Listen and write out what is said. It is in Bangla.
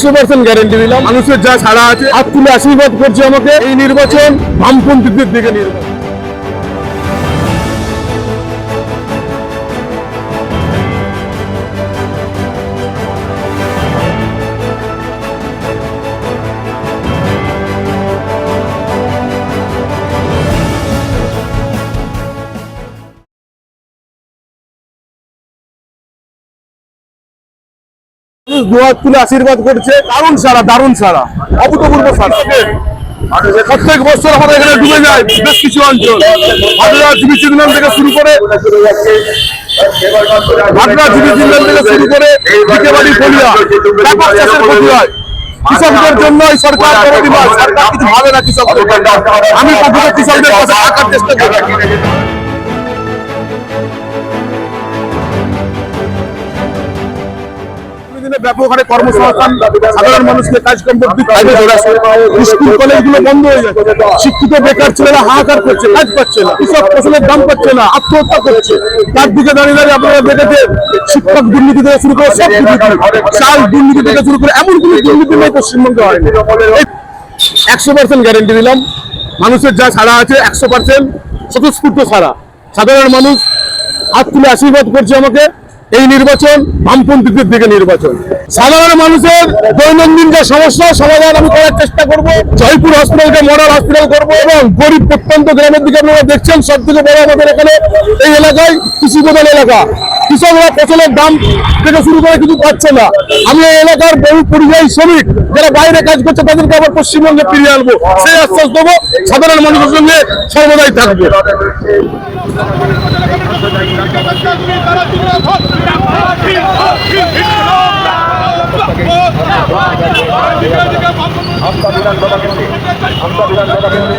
100% গ্যারেন্টি দিলাম। মানুষের যা ছাড়া আছে হাত তুলে আশীর্বাদ করছে আমাকে। এই নির্বাচন বামপন্থীদের দিকে নির্বাচন। দুহাত তুলে আশীর্বাদ করছে। দারুণ সারা অভূতপূর্ব সারা। প্রত্যেক বছর আমাদের এখানে ডুবে যায় বেশ কিছু অঞ্চল। ভাদরা জিবি সিগন্যাল থেকে শুরু করে বিকেবাড়ি ফলিয়া ব্যাপক চাষের ক্ষতি হয়। কৃষকদের জন্য এই সরকার সরকার কিছু ভাবে না কৃষকদের। আমি প্রকৃত কৃষকদের পাশে থাকার চেষ্টা করি। ব্যাপক হারে কর্মসংস্থান, সাধারণ মানুষকে কাজকর্ম স্কুল কলেজগুলো বন্ধ হয়ে যাচ্ছে। শিক্ষিত বেকার ছেলেরা হাহাকার করছে, কাজ পাচ্ছে না, কৃষক ফসলের দাম পাচ্ছে না, আত্মহত্যা করছে। তার দিকে দাঁড়িয়ে দাঁড়িয়ে আপনারা দেখেছেন শিক্ষক দুর্নীতি থেকে শুরু করে সব চাল দুর্নীতি থেকে শুরু করে এমন কোনো দুর্নীতি নেই পশ্চিমবঙ্গে হয়নি। 100% গ্যারেন্টি দিলাম। মানুষের যা ছাড়া আছে 100% স্বতঃস্ফূর্ত ছাড়া। সাধারণ মানুষ হাত তুলে আশীর্বাদ করছে আমাকে। এই নির্বাচন বামপন্থীদের দিকে নির্বাচন। সাধারণ মানুষের দৈনন্দিন যে সমস্যা সমাধান আমি করার চেষ্টা করব। জয়পুর হসপিটালকে মডেল হসপিটাল করব এবং গরিব প্রত্যন্ত গ্রামের দিকে আপনারা দেখছেন সব থেকে বড় আমাদের এখানে এই এলাকায় কৃষি প্রধান এলাকা। কৃষকরা ফসলের দাম থেকে শুরু করে কিছু পাচ্ছে না। আমি এই এলাকার বহু পরিযায়ী শ্রমিক যারা বাইরে কাজ করছে তাদেরকে আবার পশ্চিমবঙ্গে ফিরিয়ে আনবো সেই আশ্বাস দেবো। সাধারণ মানুষের সঙ্গে সর্বদাই থাকবে। আমরা বিধানসভা কেন্দ্রে